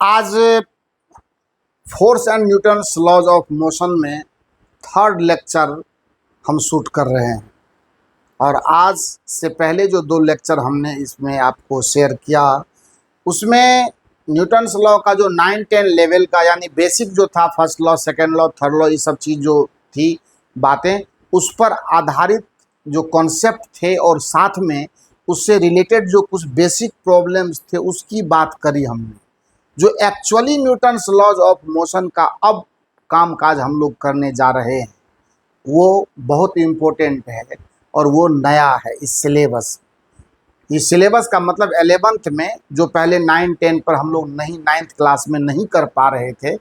आज force and Newton's laws of motion में third lecture हम शूट कर रहे हैं। और आज से पहले जो दो लेक्चर हमने इसमें आपको शेयर किया उसमें न्यूटन्स लॉ का जो 9-10 लेवल का यानी बेसिक जो था, first law, second law, third law, ये सब चीज़ जो थी बातें, उस पर आधारित जो कॉन्सेप्ट थे और साथ में उससे रिलेटेड जो कुछ बेसिक प्रॉब्लम्स थे उसकी बात करी हमने। जो actually Newton's laws of motion का अब काम काज हम लोग करने जा रहे हैं वो बहुत इम्पोर्टेंट है और वो नया है इस सिलेबस। इस सिलेबस का मतलब 11th में जो पहले 9-10 पर हम लोग नहीं, 9th क्लास में नहीं कर पा रहे थे,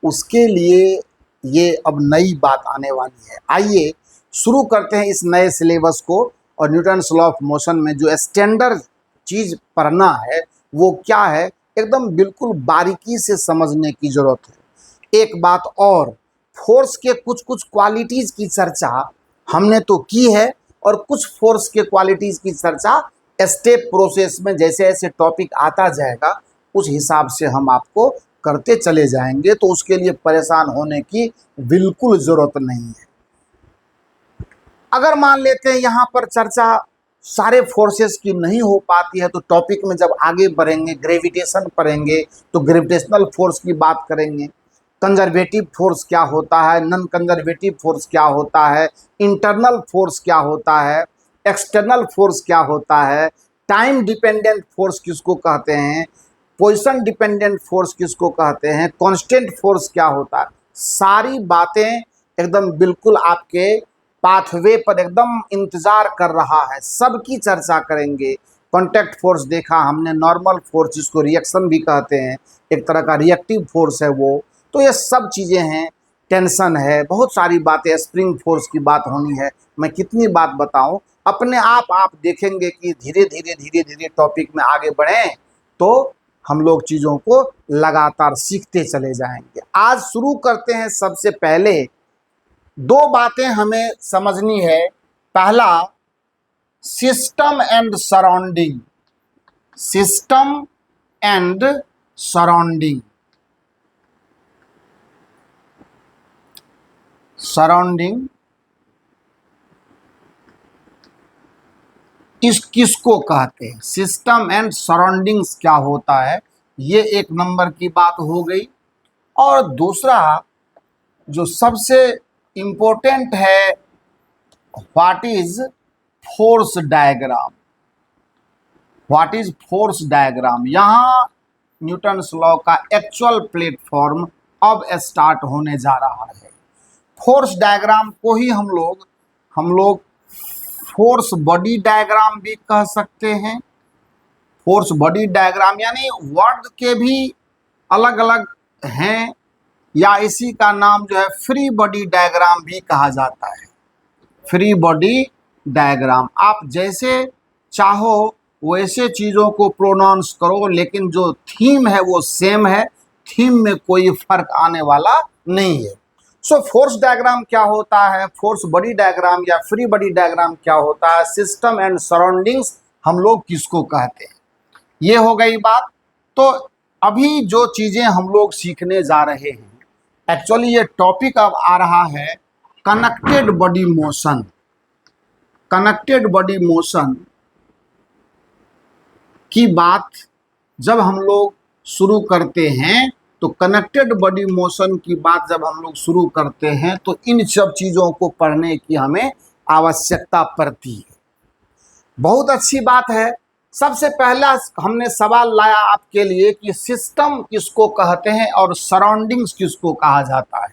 उसके लिए ये अब नई बात आने वाली है। आइए शुरू करते हैं इस नए सिलेबस को। और न्यूटन्स लॉ ऑफ मोशन में जो स्टैंडर्ड चीज़ पढ़ना है वो क्या है, एकदम बिल्कुल बारीकी से समझने की ज़रूरत है। एक बात और, फोर्स के कुछ कुछ क्वालिटीज़ की चर्चा हमने तो की है और कुछ फोर्स के क्वालिटीज़ की चर्चा स्टेप प्रोसेस में जैसे जैसे टॉपिक आता जाएगा उस हिसाब से हम आपको करते चले जाएंगे, तो उसके लिए परेशान होने की बिल्कुल ज़रूरत नहीं है। अगर मान लेते हैं यहाँ पर चर्चा सारे फोर्सेस की नहीं हो पाती है तो टॉपिक में जब आगे बढ़ेंगे, ग्रेविटेशन पढ़ेंगे तो ग्रेविटेशनल फोर्स की बात करेंगे, कंजर्वेटिव फोर्स क्या होता है, नॉन कंजर्वेटिव फोर्स क्या होता है, इंटरनल फोर्स क्या होता है, एक्सटर्नल फोर्स क्या होता है, टाइम डिपेंडेंट फोर्स किसको कहते हैं, पोजीशन डिपेंडेंट फोर्स किसको कहते हैं, कांस्टेंट फोर्स क्या होता है, सारी बातें एकदम बिल्कुल आपके पाथवे पर एकदम इंतजार कर रहा है, सबकी चर्चा करेंगे। कॉन्टैक्ट फोर्स देखा हमने, नॉर्मल फोर्स जिसको रिएक्शन भी कहते हैं, एक तरह का रिएक्टिव फोर्स है वो, तो ये सब चीज़ें हैं। टेंशन है, बहुत सारी बातें, स्प्रिंग फोर्स की बात होनी है। मैं कितनी बात बताऊं, अपने आप देखेंगे कि धीरे धीरे टॉपिक में आगे बढ़ें तो हम लोग चीज़ों को लगातार सीखते चले जाएंगे। आज शुरू करते हैं। सबसे पहले दो बातें हमें समझनी है। पहला, system and surrounding. System and surrounding. Surrounding इस किसको कहते हैं, सिस्टम एंड सराउंडिंग्स क्या होता है, ये एक नंबर की बात हो गई। और दूसरा जो सबसे इम्पोर्टेंट है, what is force diagram. What is force diagram. यहाँ न्यूटन्स लॉ का एक्चुअल प्लेटफॉर्म अब स्टार्ट होने जा रहा है। फोर्स डायग्राम को ही हम लोग फोर्स बॉडी डायग्राम भी कह सकते हैं। फोर्स बॉडी डायग्राम यानी वर्ड के भी अलग अलग हैं, या इसी का नाम जो है फ्री बॉडी डायग्राम भी कहा जाता है। फ्री बॉडी डायग्राम, आप जैसे चाहो वैसे चीज़ों को प्रोनाउंस करो, लेकिन जो थीम है वो सेम है, थीम में कोई फर्क आने वाला नहीं है। सो फोर्स डायग्राम क्या होता है, फोर्स बॉडी डायग्राम या फ्री बॉडी डायग्राम क्या होता है, सिस्टम एंड सराउंडिंग्स हम लोग किसको कहते हैं, ये हो गई बात। तो अभी जो चीज़ें हम लोग सीखने जा रहे हैं, एक्चुअली ये टॉपिक अब आ रहा है connected body motion. Connected body motion की बात जब हम लोग शुरू करते हैं तो कनेक्टेड बॉडी मोशन की बात जब हम लोग शुरू करते हैं तो इन सब चीज़ों को पढ़ने की हमें आवश्यकता पड़ती है। बहुत अच्छी बात है। सबसे पहला हमने सवाल लाया आपके लिए कि सिस्टम किसको कहते हैं और सराउंडिंग्स किसको कहा जाता है।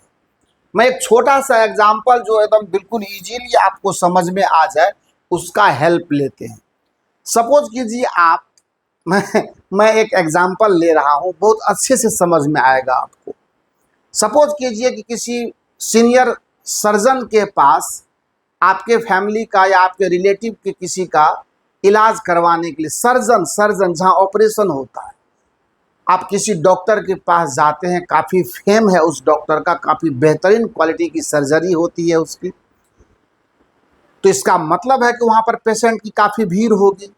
मैं एक छोटा सा एग्जांपल जो एकदम बिल्कुल इजीली आपको समझ में आ जाए उसका हेल्प लेते हैं। सपोज कीजिए आप, मैं एक एग्जांपल ले रहा हूँ, बहुत अच्छे से समझ में आएगा आपको। सपोज कीजिए कि किसी सीनियर सर्जन के पास आपके फैमिली का या आपके रिलेटिव के किसी का इलाज करवाने के लिए, सर्जन जहाँ ऑपरेशन होता है, आप किसी डॉक्टर के पास जाते हैं, काफ़ी फेम है उस डॉक्टर का, काफ़ी बेहतरीन क्वालिटी की सर्जरी होती है उसकी, तो इसका मतलब है कि वहाँ पर पेशेंट की काफ़ी भीड़ होगी।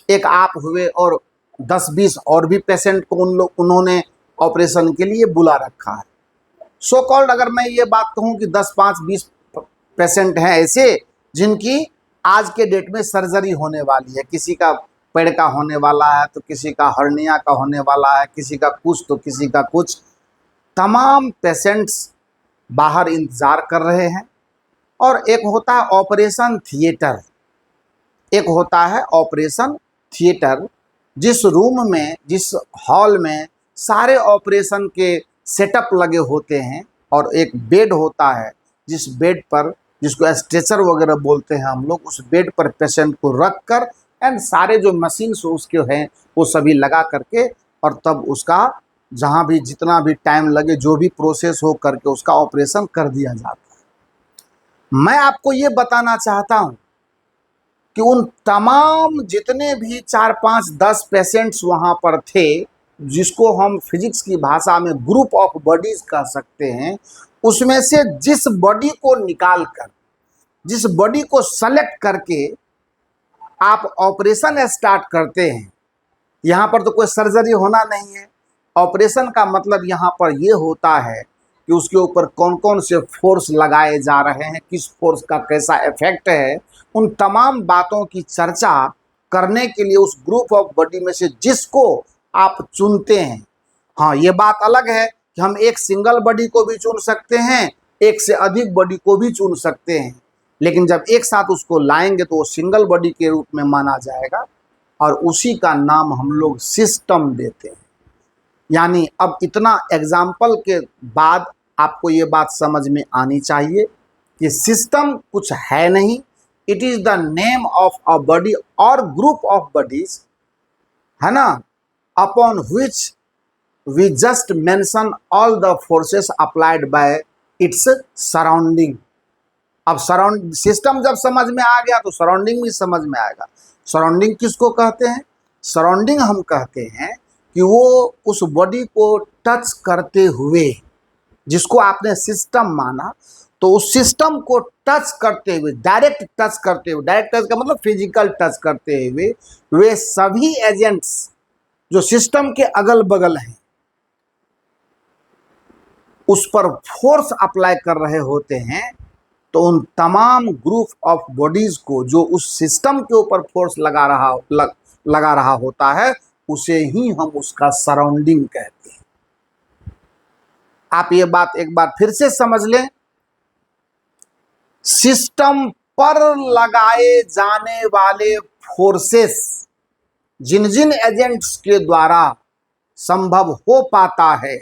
एक आप हुए और 10-20 और भी पेशेंट को उन्होंने ऑपरेशन के लिए बुला रखा है। सो कॉल्ड अगर मैं ये बात कहूँ कि 10, 5, 20 पेशेंट हैं ऐसे जिनकी आज के डेट में सर्जरी होने वाली है, किसी का पेड़ का होने वाला है तो किसी का हर्निया का होने वाला है, किसी का कुछ तो किसी का कुछ। तमाम पेशेंट्स बाहर इंतज़ार कर रहे हैं। और एक होता है ऑपरेशन थिएटर, एक होता है ऑपरेशन थिएटर, जिस रूम में, जिस हॉल में सारे ऑपरेशन के सेटअप लगे होते हैं और एक बेड होता है, जिस बेड पर, जिसको स्ट्रेचर वगैरह बोलते हैं हम लोग, उस बेड पर पेशेंट को रख कर एंड सारे जो मशीन्स उसके हैं वो सभी लगा करके और तब उसका जहाँ भी जितना भी टाइम लगे जो भी प्रोसेस हो करके उसका ऑपरेशन कर दिया जाता है। मैं आपको ये बताना चाहता हूँ कि उन तमाम जितने भी 4, 5, 10 पेशेंट्स वहाँ पर थे, जिसको हम फिजिक्स की भाषा में ग्रुप ऑफ बॉडीज कह सकते हैं, उसमें से जिस बॉडी को निकाल कर, जिस बॉडी को सेलेक्ट करके आप ऑपरेशन स्टार्ट करते हैं, यहाँ पर तो कोई सर्जरी होना नहीं है। ऑपरेशन का मतलब यहाँ पर ये होता है कि उसके ऊपर कौन कौन से फोर्स लगाए जा रहे हैं, किस फोर्स का कैसा इफेक्ट है, उन तमाम बातों की चर्चा करने के लिए उस ग्रुप ऑफ बॉडी में से जिसको आप चुनते हैं। हाँ, ये बात अलग है कि हम एक सिंगल बॉडी को भी चुन सकते हैं, एक से अधिक बॉडी को भी चुन सकते हैं, लेकिन जब एक साथ उसको लाएंगे तो वो सिंगल बॉडी के रूप में माना जाएगा और उसी का नाम हम लोग सिस्टम देते हैं। यानी अब इतना एग्जाम्पल के बाद आपको ये बात समझ में आनी चाहिए कि सिस्टम कुछ है नहीं, it is the name of a body और ग्रुप ऑफ बॉडीज, है ना, upon which we just mention all the forces applied by its surrounding. अब सराउंड सिस्टम जब समझ में आ गया तो सराउंडिंग भी समझ में आएगा। सराउंडिंग किसको कहते हैं? सराउंडिंग हम कहते हैं कि वो उस बॉडी को टच करते हुए, जिसको आपने सिस्टम माना, तो उस सिस्टम को टच करते हुए, डायरेक्ट टच करते हुए, डायरेक्ट टच का मतलब फिजिकल टच करते हुए, वे सभी एजेंट्स जो सिस्टम के अगल बगल हैं उस पर फोर्स अप्लाई कर रहे होते हैं। तो उन तमाम ग्रुप ऑफ बॉडीज को जो उस सिस्टम के ऊपर फोर्स लगा रहा होता है उसे ही हम उसका सराउंडिंग कहते हैं। आप ये बात एक बार फिर से समझ लें, सिस्टम पर लगाए जाने वाले फोर्सेस जिन जिन एजेंट्स के द्वारा संभव हो पाता है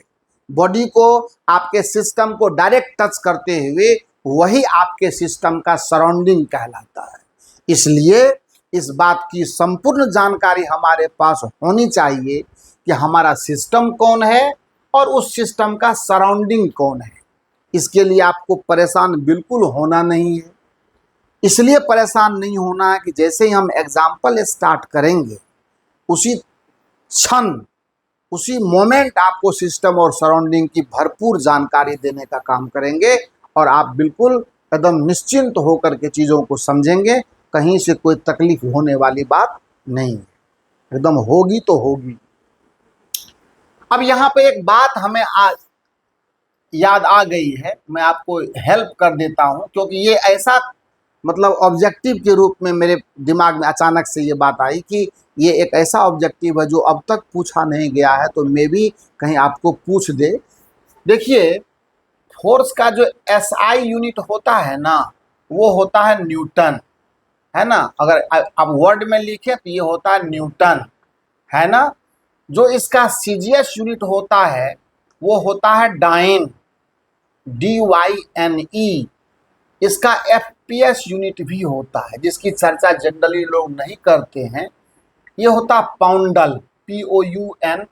बॉडी को आपके सिस्टम को डायरेक्ट टच करते हुए, वही आपके सिस्टम का सराउंडिंग कहलाता है। इसलिए इस बात की संपूर्ण जानकारी हमारे पास होनी चाहिए कि हमारा सिस्टम कौन है और उस सिस्टम का सराउंडिंग कौन है। इसके लिए आपको परेशान बिल्कुल होना नहीं है। इसलिए परेशान नहीं होना है कि जैसे ही हम एग्जाम्पल स्टार्ट करेंगे उसी क्षण, उसी मोमेंट आपको सिस्टम और सराउंडिंग की भरपूर जानकारी देने का काम करेंगे और आप बिल्कुल एकदम निश्चिंत होकर के चीज़ों को समझेंगे। कहीं से कोई तकलीफ होने वाली बात नहीं है, एकदम होगी तो होगी। अब यहाँ पे एक बात हमें याद आ गई है, मैं आपको हेल्प कर देता हूँ, क्योंकि ये ऐसा मतलब ऑब्जेक्टिव के रूप में मेरे दिमाग में अचानक से ये बात आई कि ये एक ऐसा ऑब्जेक्टिव है जो अब तक पूछा नहीं गया है, तो मे भी कहीं आपको पूछ दे। देखिए, फोर्स का जो SI यूनिट होता है ना, वो होता है न्यूटन, है ना। अगर आप वर्ड में लिखे तो ये होता है न्यूटन, है ना। जो इसका CGS यूनिट होता है वो होता है डाइन, DYNE। इसका FPS यूनिट भी होता है जिसकी चर्चा जनरली लोग नहीं करते हैं, ये होता पाउंडल, POUNDAL।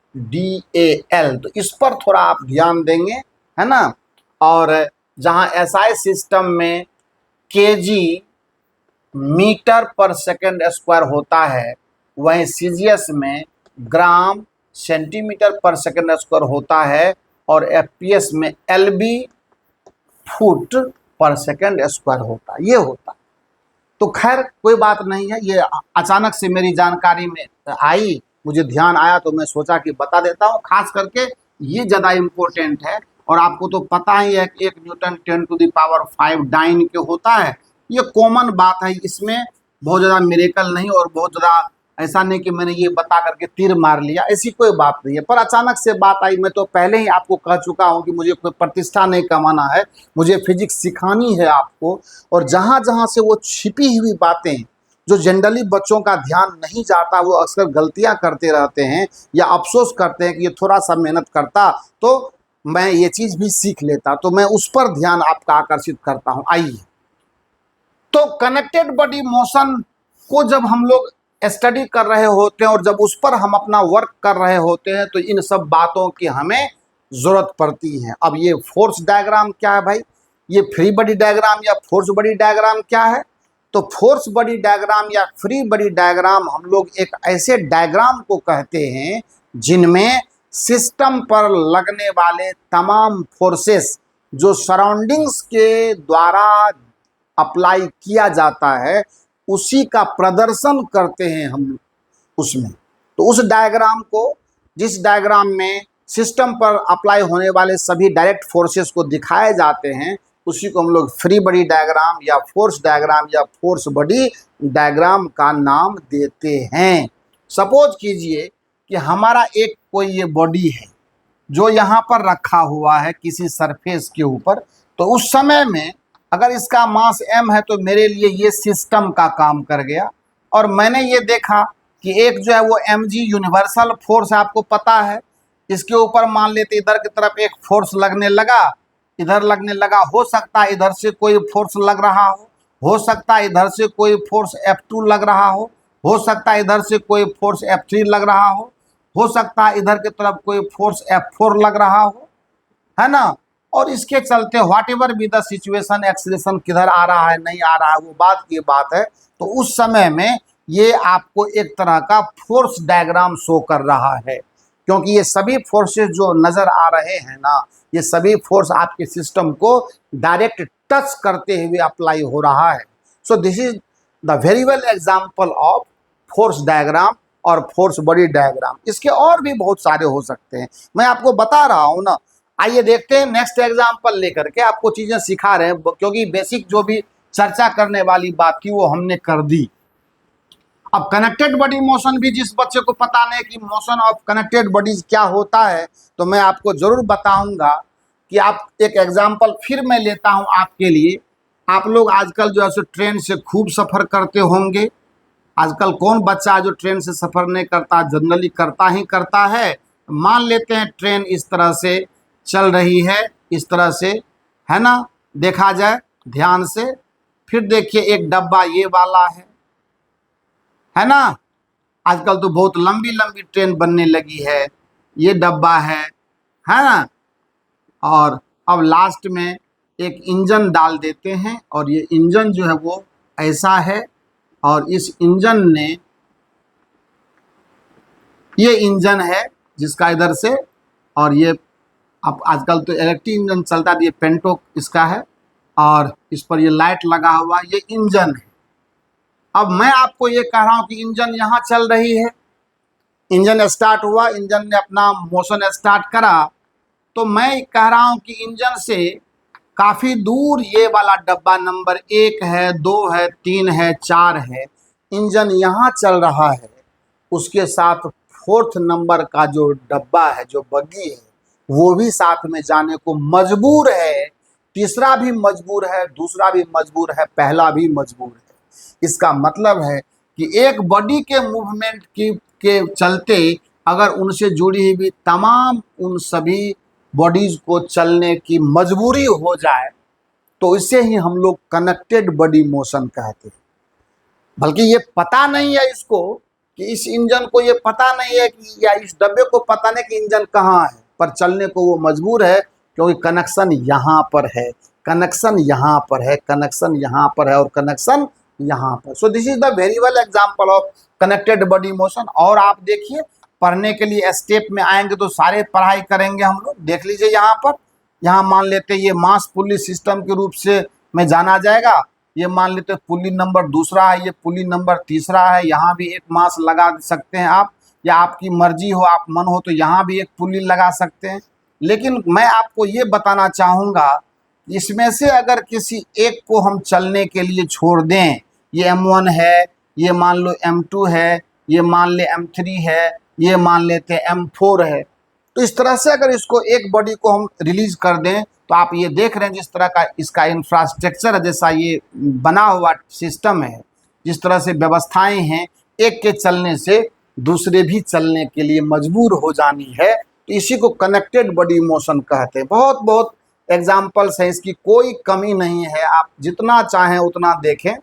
तो इस पर थोड़ा आप ध्यान देंगे, है ना। और जहाँ SI सिस्टम में kg मीटर पर सेकंड स्क्वायर होता है, वहीं CGS में ग्राम सेंटीमीटर पर सेकंड स्क्वायर होता है और FPS में LB फुट पर सेकंड स्क्वायर होता है, ये होता है। तो खैर कोई बात नहीं है, ये अचानक से मेरी जानकारी में आई, मुझे ध्यान आया तो मैं सोचा कि बता देता हूँ। खास करके ये ज़्यादा इम्पोर्टेंट है। और आपको तो पता ही है कि 1 न्यूटन 10⁵ डाइन के होता है, ये कॉमन बात है, इसमें बहुत ज़्यादा मिरेकल नहीं और बहुत ज़्यादा ऐसा नहीं कि मैंने ये बता करके तीर मार लिया, ऐसी कोई बात नहीं है। पर अचानक से बात आई, मैं तो पहले ही आपको कह चुका हूँ कि मुझे कोई प्रतिष्ठा नहीं कमाना है, मुझे फिजिक्स सिखानी है आपको। और जहाँ जहाँ से वो छिपी हुई बातें जो जनरली बच्चों का ध्यान नहीं जाता, वो अक्सर गलतियां करते रहते हैं या अफसोस करते हैं कि ये थोड़ा सा मेहनत करता तो मैं ये चीज़ भी सीख लेता, तो मैं उस पर ध्यान आपका आकर्षित करता हूँ। आइए, तो कनेक्टेड बॉडी मोशन को जब हम लोग स्टडी कर रहे होते हैं और जब उस पर हम अपना वर्क कर रहे होते हैं तो इन सब बातों की हमें ज़रूरत पड़ती है। अब ये फोर्स डायग्राम क्या है भाई, ये फ्री बॉडी डायग्राम या फोर्स बॉडी डायग्राम क्या है? तो फोर्स बॉडी डायग्राम या फ्री बॉडी डायग्राम हम लोग एक ऐसे डायग्राम को कहते हैं जिनमें सिस्टम पर लगने वाले तमाम फोर्सेस जो सराउंडिंग्स के द्वारा अप्लाई किया जाता है उसी का प्रदर्शन करते हैं हम उसमें। तो उस डायग्राम को, जिस डायग्राम में सिस्टम पर अप्लाई होने वाले सभी डायरेक्ट फोर्सेस को दिखाए जाते हैं, उसी को हम लोग फ्री बॉडी डायग्राम या फोर्स डायग्राम या फोर्स बॉडी डायग्राम का नाम देते हैं। सपोज कीजिए कि हमारा एक कोई ये बॉडी है जो यहाँ पर रखा हुआ है किसी सरफेस के ऊपर, तो उस समय में अगर इसका मास m है तो मेरे लिए ये सिस्टम का काम कर गया। और मैंने ये देखा कि एक जो है वो mg यूनिवर्सल फोर्स आपको पता है, इसके ऊपर मान लेते इधर की तरफ एक फोर्स लगने लगा, इधर लगने लगा, हो सकता है इधर से कोई फोर्स लग रहा हो सकता है इधर से कोई फोर्स F2 लग रहा हो सकता है इधर से कोई फोर्स F3 लग रहा हो सकता है इधर की तरफ कोई फोर्स F4 लग रहा हो, है ना। और इसके चलते what ever be the situation, acceleration किधर आ रहा है नहीं आ रहा है वो बात की बात है, तो उस समय में ये आपको एक तरह का फोर्स डायग्राम शो कर रहा है, क्योंकि ये सभी फोर्सेस जो नज़र आ रहे हैं ना, ये सभी फोर्स आपके सिस्टम को डायरेक्ट टच करते हुए अप्लाई हो रहा है। So this is the very well example of force diagram और फोर्स बॉडी डायग्राम। इसके और भी बहुत सारे हो सकते हैं, मैं आपको बता रहा हूँ ना। आइए देखते हैं नेक्स्ट एग्जाम्पल लेकर के, आपको चीज़ें सिखा रहे हैं, क्योंकि बेसिक जो भी चर्चा करने वाली बात थी वो हमने कर दी। अब कनेक्टेड बॉडी मोशन भी जिस बच्चे को पता नहीं कि मोशन ऑफ कनेक्टेड बॉडीज क्या होता है, तो मैं आपको ज़रूर बताऊंगा कि आप एक एग्जाम्पल फिर मैं लेता हूं आपके लिए। आप लोग आजकल जो है सो ट्रेन से खूब सफ़र करते होंगे। आजकल कौन बच्चा जो ट्रेन से सफ़र नहीं करता, जनरली करता ही करता है। मान लेते हैं ट्रेन इस तरह से चल रही है, इस तरह से, है ना, देखा जाए ध्यान से। फिर देखिए एक डब्बा ये वाला है ना। आजकल तो बहुत लंबी लंबी ट्रेन बनने लगी है, ये डब्बा है ना। और अब लास्ट में एक इंजन डाल देते हैं और ये इंजन जो है वो ऐसा है, और इस इंजन ने, ये इंजन है जिसका इधर से, और ये अब आजकल तो इलेक्ट्रिक इंजन चलता है, ये पेंटो इसका है, और इस पर ये लाइट लगा हुआ, ये इंजन है। अब मैं आपको ये कह रहा हूँ कि इंजन यहाँ चल रही है, इंजन स्टार्ट हुआ, इंजन ने अपना मोशन स्टार्ट करा, तो मैं कह रहा हूँ कि इंजन से काफ़ी दूर ये वाला डब्बा नंबर 1 है, 2 है, 3 है, 4 है, इंजन यहाँ चल रहा है, उसके साथ 4th नंबर का जो डब्बा है, जो बग्गी है, वो भी साथ में जाने को मजबूर है। तीसरा भी मजबूर है, दूसरा भी मजबूर है, पहला भी मजबूर है। इसका मतलब है कि एक बॉडी के मूवमेंट के चलते अगर उनसे जुड़ी हुई तमाम उन सभी बॉडीज को चलने की मजबूरी हो जाए तो इसे ही हम लोग कनेक्टेड बॉडी मोशन कहते हैं। बल्कि ये पता नहीं है इसको कि इस इंजन को ये पता नहीं है कि, या इस डब्बे को पता नहीं कि इंजन कहाँ है, पर चलने को वो मजबूर है, क्योंकि कनेक्शन यहाँ पर है, कनेक्शन यहाँ पर है, कनेक्शन यहाँ पर है, और कनेक्शन यहाँ पर। So this is the very well example of connected body motion. और आप देखिए, पढ़ने के लिए स्टेप में आएंगे तो सारे पढ़ाई करेंगे हम लोग। देख लीजिए यहाँ पर, यहाँ मान लेते ये मास पुली सिस्टम के रूप से में जाना जाएगा, ये मान लेते पुली नंबर 2 है, ये पुली नंबर 3 है, यहाँ भी एक मास लगा सकते हैं आप, या आपकी मर्जी हो, आप मन हो तो यहाँ भी एक पुल्ली लगा सकते हैं। लेकिन मैं आपको ये बताना चाहूँगा, इसमें से अगर किसी एक को हम चलने के लिए छोड़ दें, ये M1 है, ये मान लो M2 है, ये मान ले M3 है, ये मान लेते हैं M4 है, तो इस तरह से अगर इसको एक बॉडी को हम रिलीज कर दें तो आप ये देख रहे हैं जिस तरह का इसका इंफ्रास्ट्रक्चर है, जैसा ये बना हुआ सिस्टम है, जिस तरह से व्यवस्थाएं हैं, एक के चलने से दूसरे भी चलने के लिए मजबूर हो जानी है, तो इसी को कनेक्टेड बॉडी मोशन कहते हैं। बहुत बहुत एग्जाम्पल्स हैं, इसकी कोई कमी नहीं है, आप जितना चाहें उतना देखें,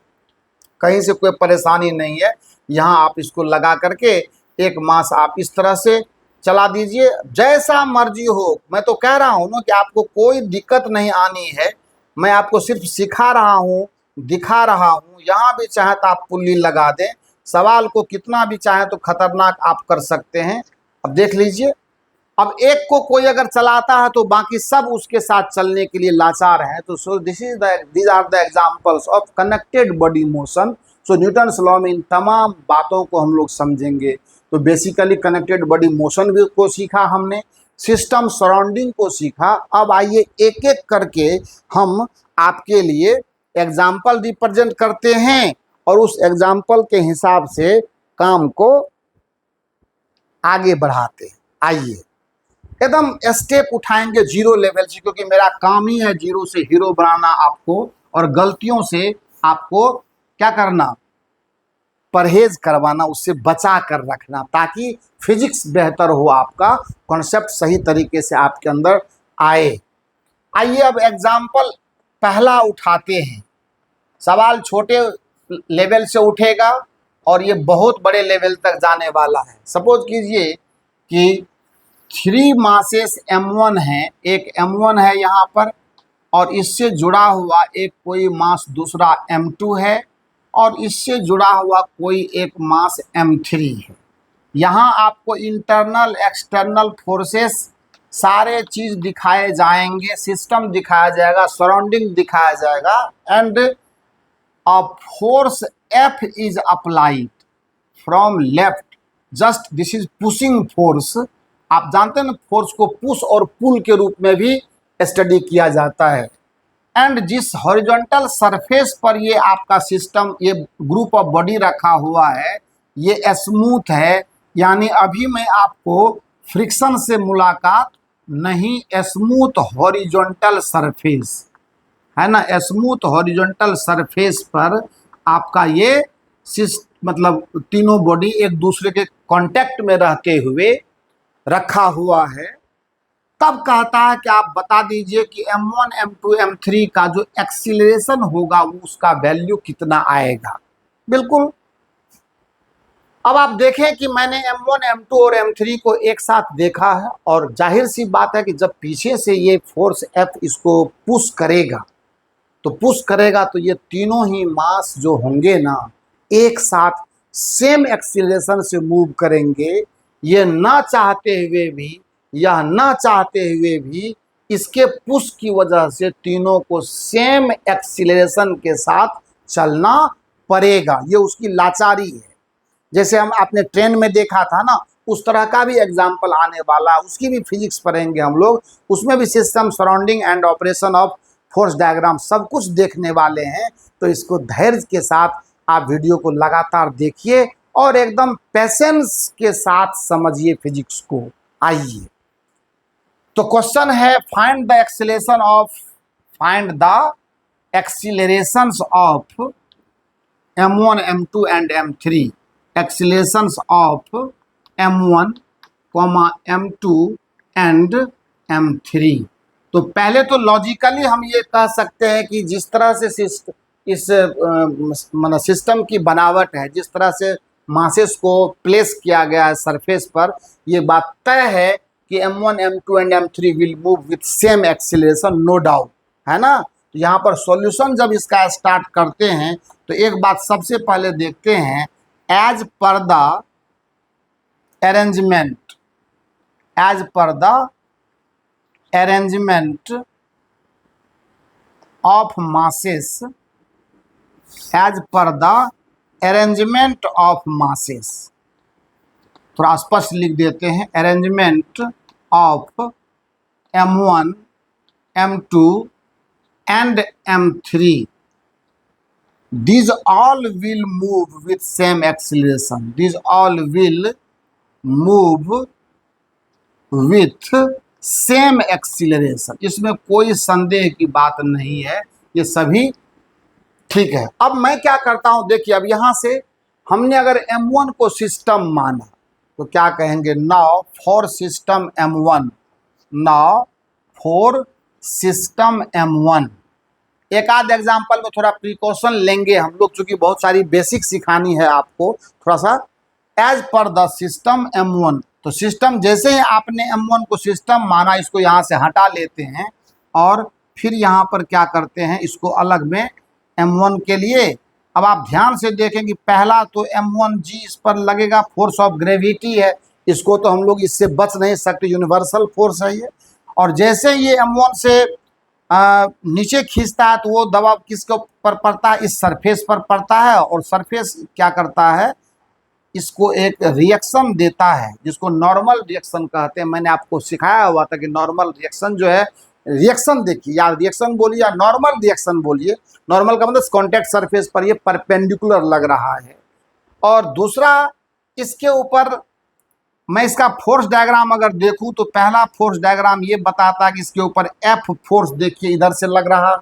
कहीं से कोई परेशानी नहीं है। यहाँ आप इसको लगा करके एक मास आप इस तरह से चला दीजिए, जैसा मर्जी हो। मैं तो कह रहा हूँ ना कि आपको कोई दिक्कत नहीं आनी है, मैं आपको सिर्फ सिखा रहा हूँ, दिखा रहा हूँ। यहाँ भी चाहे तो आप पुल्ली लगा दें, सवाल को कितना भी चाहे तो खतरनाक आप कर सकते हैं। अब देख लीजिए, अब एक को कोई अगर चलाता है तो बाकी सब उसके साथ चलने के लिए लाचार हैं। तो so these are the examples of connected body motion. So Newton's law में इन तमाम बातों को हम लोग समझेंगे। तो बेसिकली कनेक्टेड बॉडी मोशन भी को सीखा हमने, सिस्टम सराउंडिंग को सीखा। अब आइए एक एक करके हम आपके लिए एग्जाम्पल रिप्रेजेंट करते हैं और उस एग्जाम्पल के हिसाब से काम को आगे बढ़ाते हैं। आइए एकदम स्टेप उठाएंगे जीरो लेवल से, क्योंकि मेरा काम ही है जीरो से हीरो बनाना आपको, और गलतियों से आपको क्या करना, परहेज करवाना, उससे बचा कर रखना, ताकि फिजिक्स बेहतर हो, आपका कॉन्सेप्ट सही तरीके से आपके अंदर आए। आइए अब एग्जाम्पल पहला उठाते हैं। सवाल छोटे लेवल से उठेगा और ये बहुत बड़े लेवल तक जाने वाला है। सपोज कीजिए कि 3 मासेस M1 है, एक M1 है यहाँ पर, और इससे जुड़ा हुआ एक कोई मास दूसरा M2 है, और इससे जुड़ा हुआ कोई एक मास M3 है। यहाँ आपको इंटरनल एक्सटर्नल फोर्सेस सारे चीज दिखाए जाएंगे, सिस्टम दिखाया जाएगा, सराउंडिंग दिखाया जाएगा, and a force F is applied from left. Just this is pushing force. आप जानते हैं ना, फोर्स को पुश और पुल के रूप में भी स्टडी किया जाता है। एंड जिस हॉरिजॉन्टल सरफेस पर ये आपका सिस्टम, ये ग्रुप ऑफ बॉडी रखा हुआ है, ये स्मूथ है, यानी अभी मैं आपको फ्रिक्शन से मुलाकात नहीं, स्मूथ हॉरिजॉन्टल सरफेस है ना, स्मूथ हॉरिजॉन्टल सरफेस पर आपका ये मतलब तीनों बॉडी एक दूसरे के कांटेक्ट में रहते हुए रखा हुआ है। तब कहता है कि आप बता दीजिए कि M1 M2 M3 का जो एक्सीलरेशन होगा उसका वैल्यू कितना आएगा। बिल्कुल, अब आप देखें कि मैंने M1 M2 और M3 को एक साथ देखा है, और जाहिर सी बात है कि जब पीछे से ये फोर्स F इसको पुश करेगा, तो पुश करेगा तो ये तीनों ही मास जो होंगे ना, एक साथ सेम एक्सीलरेशन से मूव करेंगे। ये ना चाहते हुए भी, यह ना चाहते हुए भी, इसके पुश की वजह से तीनों को सेम एक्सीलरेशन के साथ चलना पड़ेगा। ये उसकी लाचारी है। जैसे हम आपने ट्रेन में देखा था ना, उस तरह का भी एग्जाम्पल आने वाला, उसकी भी फिजिक्स पढ़ेंगे हम लोग, उसमें भी system surrounding and operation of force diagram सब कुछ देखने वाले हैं। तो इसको धैर्य के साथ आप वीडियो को लगातार देखिए और एकदम पेशेंस के साथ समझिए फिजिक्स को। आइए, तो क्वेश्चन है find the accelerations of M1 M2 and M3। Accelerations of M1, M2 and M3। तो पहले तो लॉजिकली हम ये कह सकते हैं कि जिस तरह से इस मतलब सिस्टम की बनावट है, जिस तरह से मासेस को प्लेस किया गया है सरफेस पर, ये बात तय है कि M1 M2 and M3 will move with same acceleration, no doubt, है ना। तो यहाँ पर सॉल्यूशन जब इसका स्टार्ट करते हैं तो एक बात सबसे पहले देखते हैं, as per the arrangement, as per the arrangement of masses, as per the arrangement of masses. थोड़ा स्पष्ट लिख देते हैं, arrangement of M1, M2 and M3, these all will move with same acceleration, these all will move with same acceleration, इसमें कोई संदेह की बात नहीं है, ये सभी ठीक है। अब मैं क्या करता हूं, देखिए अब यहां से हमने अगर M1 को सिस्टम माना तो क्या कहेंगे, now for system M1, now for system M1। एक आध एग्जाम्पल में थोड़ा प्रिकॉशन लेंगे हम लोग, चूंकि बहुत सारी बेसिक सिखानी है आपको, थोड़ा सा as per the system M1। तो सिस्टम जैसे ही आपने M1 को सिस्टम माना, इसको यहाँ से हटा लेते हैं और फिर यहाँ पर क्या करते हैं, इसको अलग में M1 के लिए। अब आप ध्यान से देखें कि पहला तो M1G इस पर लगेगा, फोर्स ऑफ ग्रेविटी है, इसको तो हम लोग इससे बच नहीं सकते, यूनिवर्सल फोर्स है ये। और जैसे ये M1 से नीचे खींचता है तो वो दबाव किसके ऊपर पड़ता है, इस सरफेस पर पड़ता है, और सरफेस क्या करता है, इसको एक रिएक्शन देता है जिसको नॉर्मल रिएक्शन कहते हैं। मैंने आपको सिखाया हुआ था कि नॉर्मल रिएक्शन जो है, रिएक्शन देखिए, या रिएक्शन बोलिए या नॉर्मल रिएक्शन बोलिए, नॉर्मल का मतलब कॉन्टैक्ट सरफेस पर ये परपेंडिकुलर लग रहा है। और दूसरा, इसके ऊपर मैं इसका फोर्स डायग्राम अगर देखूं तो पहला फोर्स डायग्राम ये बताता है कि इसके ऊपर एफ फोर्स देखिए इधर से लग रहा है।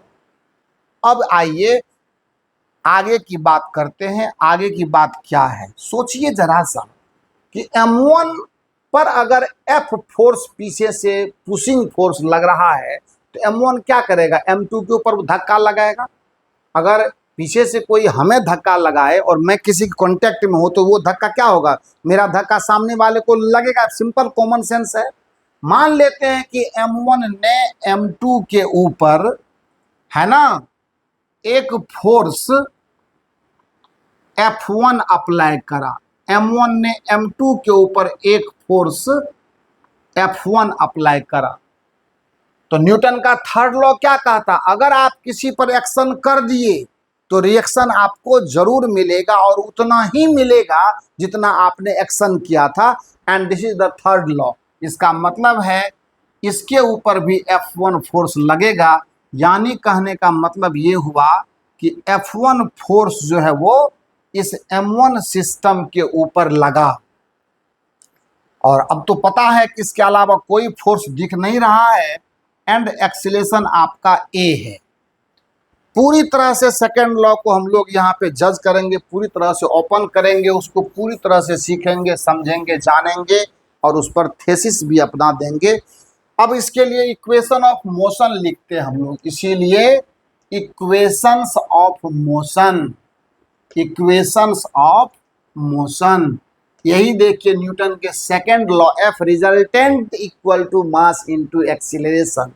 अब आइए आगे की बात करते हैं। आगे की बात क्या है, सोचिए जरा सा कि M1 पर अगर F फोर्स पीछे से पुशिंग फोर्स लग रहा है तो M1 क्या करेगा, M2 के ऊपर धक्का लगाएगा। अगर पीछे से कोई हमें धक्का लगाए और मैं किसी के कांटेक्ट में हो तो वो धक्का क्या होगा, मेरा धक्का सामने वाले को लगेगा। सिंपल कॉमन सेंस है। मान लेते हैं कि M1 ने M2 के ऊपर, है ना, एक फोर्स F1 अप्लाई करा, M1 ने M2 के ऊपर एक फोर्स F1 अप्लाई करा, तो न्यूटन का थर्ड लॉ क्या कहता, अगर आप किसी पर एक्शन कर दिए तो रिएक्शन आपको जरूर मिलेगा और उतना ही मिलेगा जितना आपने एक्शन किया था। And this is the third law. इसका मतलब है इसके ऊपर भी F1 फोर्स लगेगा, यानी कहने का मतलब ये हुआ कि F1 फोर्स जो है वो इस M1 सिस्टम के ऊपर लगा। और अब तो पता है कि इसके अलावा कोई फोर्स दिख नहीं रहा है एंड एक्सीलरेशन आपका A है। पूरी तरह से सेकेंड लॉ को हम लोग यहाँ पे जज करेंगे, पूरी तरह से ओपन करेंगे, उसको पूरी तरह से सीखेंगे, समझेंगे, जानेंगे और उस पर थेसिस भी अपना देंगे। अब इसके लिए इक्वेशन ऑफ मोशन लिखते हैं हम लोग, इसीलिए equations of motion, equations of motion. यही देखिए न्यूटन के second law, F resultant equal to mass into acceleration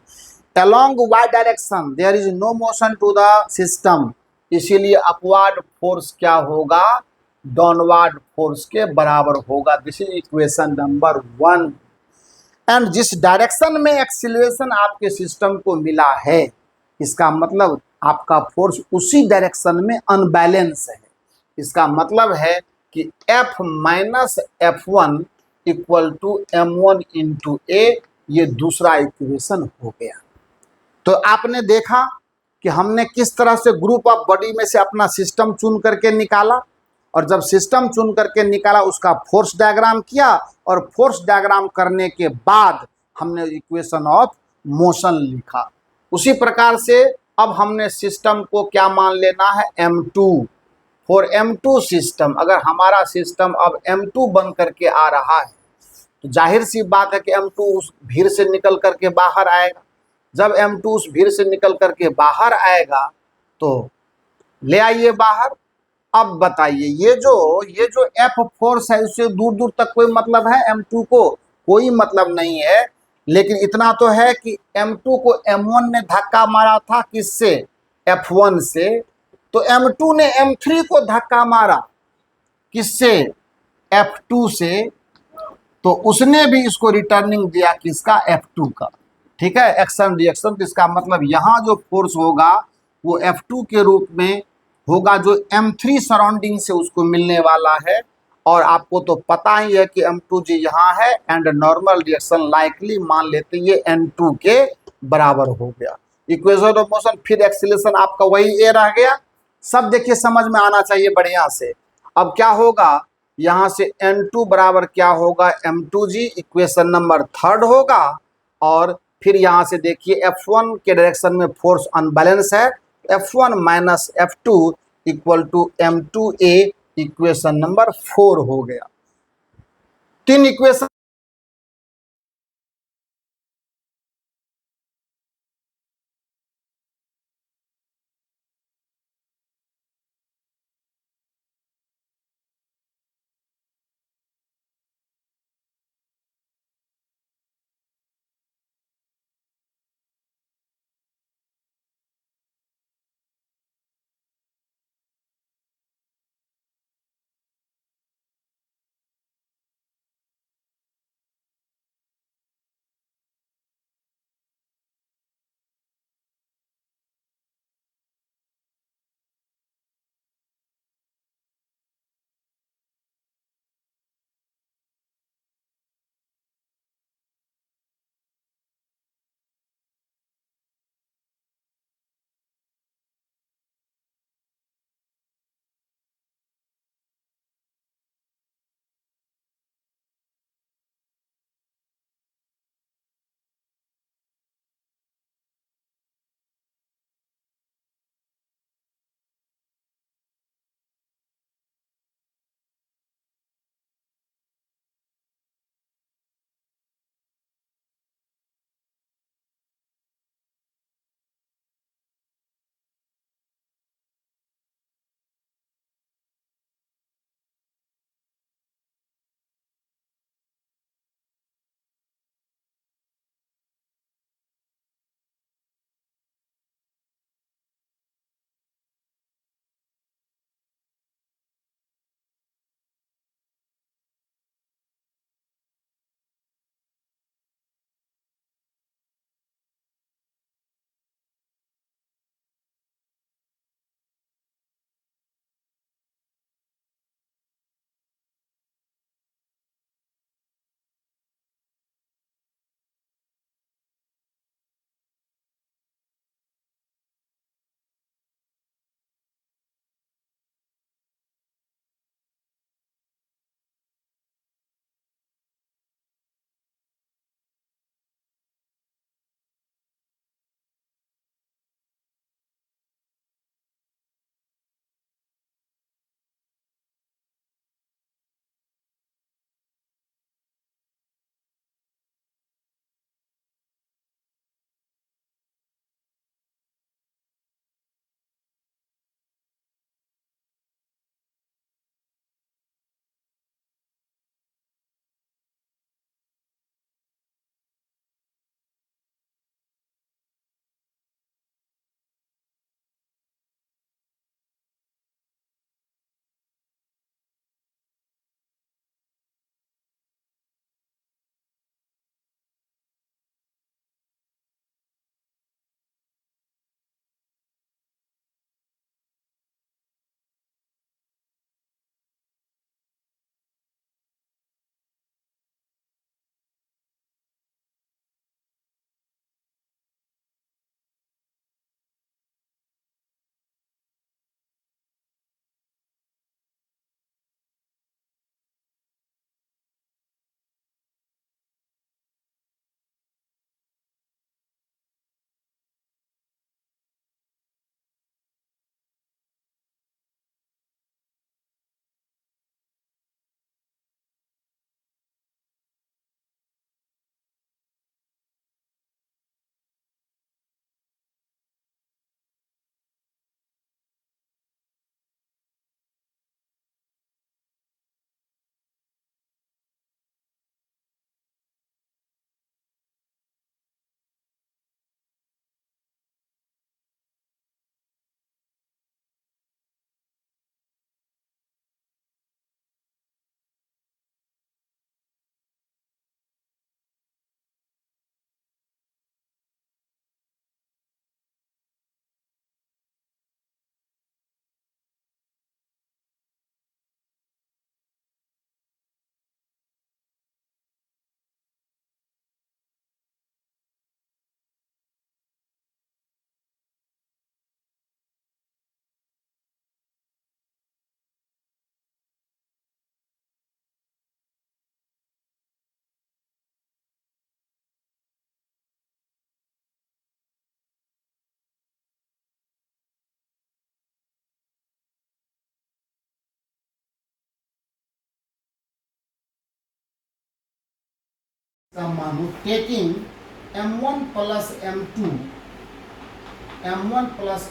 along y direction there is no motion to the system, इसीलिए अपवर्ड फोर्स क्या होगा, डाउनवर्ड फोर्स के बराबर होगा। This is equation number 1। And जिस डायरेक्शन में एक्सीलरेशन आपके सिस्टम को मिला है, इसका मतलब आपका फोर्स उसी डायरेक्शन में अनबैलेंस है। इसका मतलब है कि F minus F1 equal to M1 into A, ये दूसरा इक्वेशन हो गया। तो आपने देखा कि हमने किस तरह से ग्रुप ऑफ बॉडी में से अपना सिस्टम चुन करके निकाला, और जब सिस्टम चुन करके निकाला उसका फोर्स डायग्राम किया, और फोर्स डायग्राम करने के बाद हमने इक्वेशन ऑफ मोशन लिखा। उसी प्रकार से अब हमने सिस्टम को क्या मान लेना है, M2। फॉर M2 सिस्टम, अगर हमारा सिस्टम अब M2 बन करके आ रहा है तो जाहिर सी बात है कि M2 उस भीड़ से निकल करके बाहर आएगा। जब M2 उस भीड़ से निकल करके बाहर आएगा तो ले आइए बाहर। अब बताइए, ये जो F फोर्स है उससे दूर दूर तक कोई मतलब है M2 को, कोई मतलब नहीं है। लेकिन इतना तो है कि M2 को M1 ने धक्का मारा था, किससे, F1 से, तो M2 ने M3 को धक्का मारा, किससे, F2 से, तो उसने भी इसको रिटर्निंग दिया किसका, F2 का। ठीक है, एक्शन रिएक्शन। तो इसका मतलब यहाँ जो फोर्स होगा वो F2 के रूप में होगा, जो M3 सराउंडिंग से उसको मिलने वाला है, और आपको तो पता ही है कि M2G यहाँ है एंड नॉर्मल रिएक्शन लाइकली मान लेते हैं ये N2 के बराबर हो गया। इक्वेशन ऑफ मोशन, फिर एक्सीलरेशन आपका वही ए रह गया। सब देखिए समझ में आना चाहिए बढ़िया से। अब क्या होगा, यहाँ से N2 बराबर क्या होगा, M2G, इक्वेशन नंबर थर्ड होगा। और फिर यहाँ से देखिए F1 के डायरेक्शन में फोर्स अनबैलेंस है, F1 minus F2 equal to M2A, equation number 4 हो गया। तीन इक्वेशन का मानूं taking m1 plus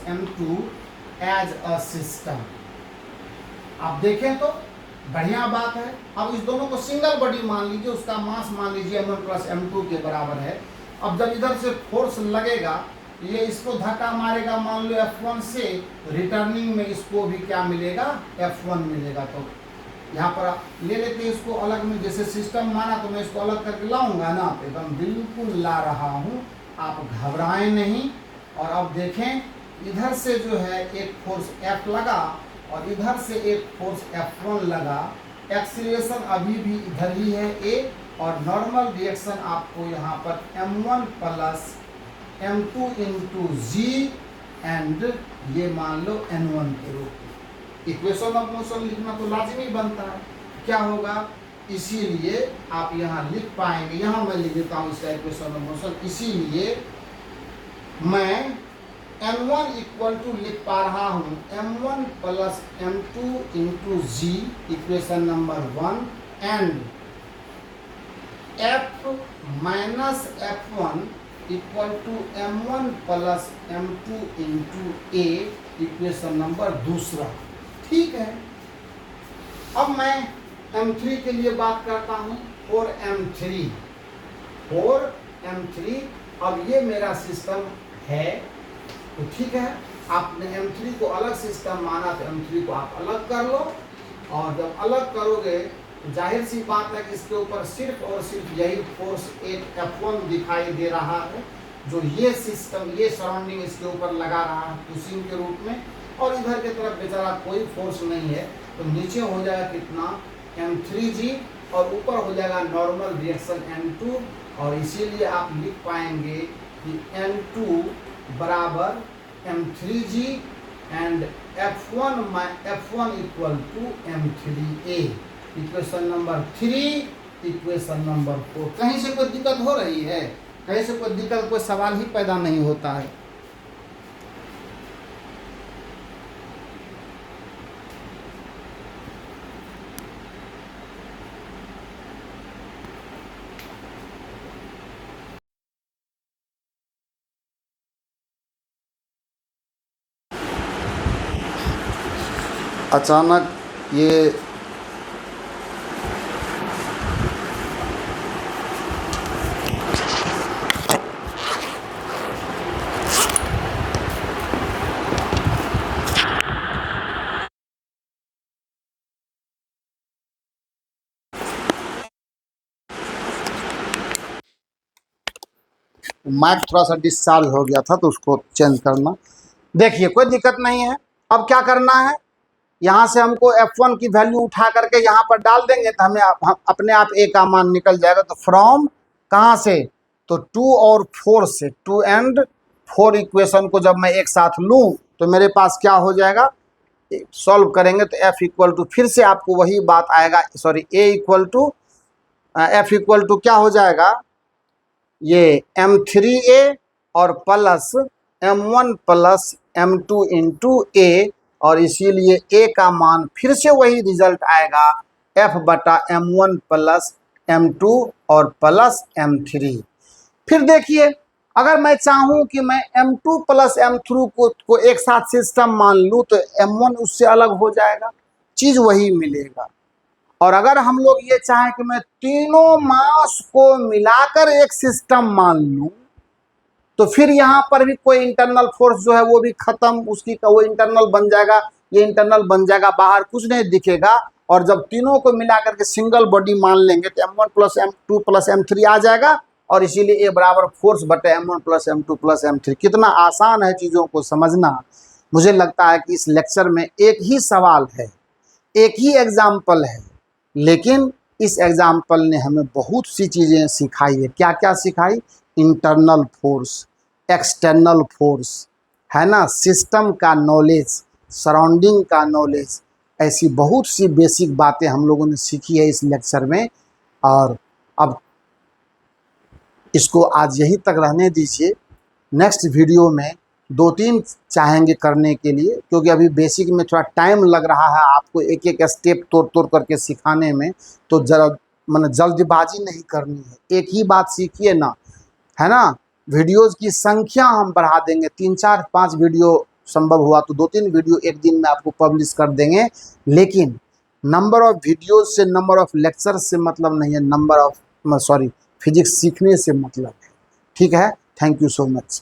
m2 as a system. आप देखें तो बढ़िया बात है। अब इस दोनों को सिंगल बॉडी मान लीजिए, उसका मास मान लीजिए m1 प्लस m2 के बराबर है। अब जब इधर से फोर्स लगेगा, ये इसको धक्का मारेगा, मान लो F1 से, रिटर्निंग में इसको भी क्या मिलेगा, F1 मिलेगा। तो यहाँ पर ले लेते हैं इसको अलग में, जैसे सिस्टम माना तो मैं इसको अलग करके लाऊंगा ना, तो एकदम बिल्कुल ला रहा हूँ, आप घबराएं नहीं। और अब देखें, इधर से जो है एक फोर्स F लगा और इधर से एक फोर्स F1 लगा। एक्सीलरेशन अभी भी इधर ही है A, और नॉर्मल रिएक्शन आपको यहाँ पर m1 plus m2 into ji and ये मान लो n1 के रूप में। इक्वेशन ऑफ मोशन लिखना तो लाजमी बनता है। क्या होगा, इसीलिए आप यहाँ लिख पाएंगे, यहाँ मैं लिख देता हूँ इसका इक्वेशन ऑफ मोशन। इसीलिए मैं m1 इक्वल टू लिख पा रहा हूँ m1 plus m2 into g, equation number 1, and f minus f1 equal to m1 plus m2 into a, equation number 2। ठीक है। अब मैं m3 के लिए बात करता हूँ, 4m3। अब ये मेरा सिस्टम है, तो ठीक है, आपने m3 को अलग सिस्टम माना तो m3 को आप अलग कर लो, और जब अलग करोगे तो जाहिर सी बात है कि इसके ऊपर सिर्फ और सिर्फ यही फोर्स एक F1 दिखाई दे रहा है, जो ये सिस्टम, ये सराउंडिंग इसके ऊपर लगा रहा है पुशिंग के रूप में, और इधर की तरफ बेचारा कोई फोर्स नहीं है। तो नीचे हो जाएगा कितना, m3g, और ऊपर हो जाएगा नॉर्मल रिएक्शन m2, और इसीलिए आप लिख पाएंगे कि m2 बराबर m3g and f1 equal to m3a, equation number 3, equation number 4। कहीं से कोई दिक्कत हो रही है? कहीं से कोई दिक्कत, कोई सवाल ही पैदा नहीं होता है। अचानक ये माइक थोड़ा सा डिस्चार्ज हो गया था, तो उसको चेंज करना। देखिए, कोई दिक्कत नहीं है। अब क्या करना है, यहाँ से हमको F1 की वैल्यू उठा करके यहाँ पर डाल देंगे, तो हमें अपने आप A का मान निकल जाएगा। तो फ्रॉम कहाँ से, तो 2 और 4 से, 2 एंड 4 इक्वेशन को जब मैं एक साथ लूँ तो मेरे पास क्या हो जाएगा, सॉल्व करेंगे तो F इक्वल टू, फिर से आपको वही बात आएगा, sorry, A equal to F equal to क्या हो जाएगा, ये m3a और plus m1 plus m2 into a, और इसीलिए a का मान फिर से वही रिजल्ट आएगा, f बटा m1 प्लस m2 और प्लस m3। फिर देखिए, अगर मैं चाहूँ कि मैं m2 प्लस m3 को एक साथ सिस्टम मान लूँ, तो m1 उससे अलग हो जाएगा, चीज़ वही मिलेगा। और अगर हम लोग ये चाहें कि मैं तीनों मास को मिलाकर एक सिस्टम मान लूं, तो फिर यहाँ पर भी कोई इंटरनल फोर्स जो है वो भी खत्म, उसकी वो इंटरनल बन जाएगा, ये इंटरनल बन जाएगा, बाहर कुछ नहीं दिखेगा। और जब तीनों को मिलाकर के सिंगल बॉडी मान लेंगे तो m1 plus m2 plus m3 आ जाएगा, और इसीलिए A बराबर फोर्स बटे m1 plus m2 plus m3। कितना आसान है चीज़ों को समझना। मुझे लगता है कि इस लेक्चर में एक ही सवाल है, एक ही एग्जाम्पल है, लेकिन इस एग्जाम्पल ने हमें बहुत सी चीज़ें सिखाई है। क्या क्या सिखाई, इंटरनल फोर्स, एक्सटर्नल फोर्स, है ना, सिस्टम का नॉलेज, सराउंडिंग का नॉलेज, ऐसी बहुत सी बेसिक बातें हम लोगों ने सीखी है इस लेक्चर में। और अब इसको आज यहीं तक रहने दीजिए। नेक्स्ट वीडियो में 2-3 चाहेंगे करने के लिए, क्योंकि अभी बेसिक में थोड़ा टाइम लग रहा है आपको एक एक स्टेप तोड़ तोड़ करके सिखाने में, तो ज़रा मैंने जल्दबाजी नहीं करनी है। एक ही बात सीखिए ना, है ना। वीडियोस की संख्या हम बढ़ा देंगे, 3 4 5 वीडियो, संभव हुआ तो 2-3 वीडियो एक दिन में आपको पब्लिश कर देंगे। लेकिन नंबर ऑफ वीडियोस से, नंबर ऑफ लेक्चर से मतलब नहीं है, नंबर ऑफ फिजिक्स सीखने से मतलब है। ठीक है, थैंक यू सो मच।